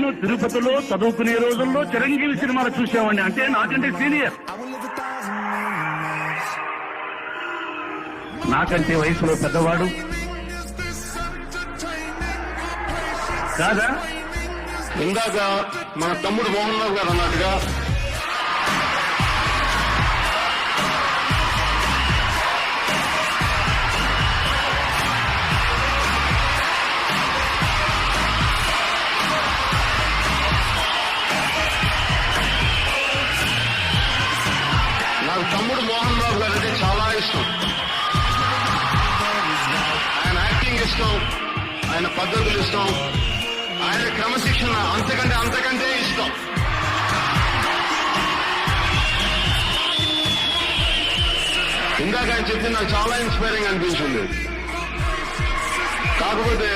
నేను తిరుపతిలో చదువుకునే రోజుల్లో చిరంజీవి సినిమాలు చూసేవాడిని, అంటే నాకంటే సీనియర్, నాకంటే వయసులో పెద్దవాడు కాదా? ఇందాక మన తమ్ముడు మోహన్ రావు గారు అన్నట్టుగా నాకు తమ్ముడు మోహన్ రావు గారు అంటే చాలా ఇష్టం. ఆయన యాక్టింగ్ ఇష్టం, ఆయన పద్ధతులు ఇష్టం, ఆయన క్రమశిక్షణ అంతకంటే ఇష్టం. ఇందాక ఆయన చెప్పింది నాకు చాలా ఇన్స్పైరింగ్ అనిపించింది. కాకపోతే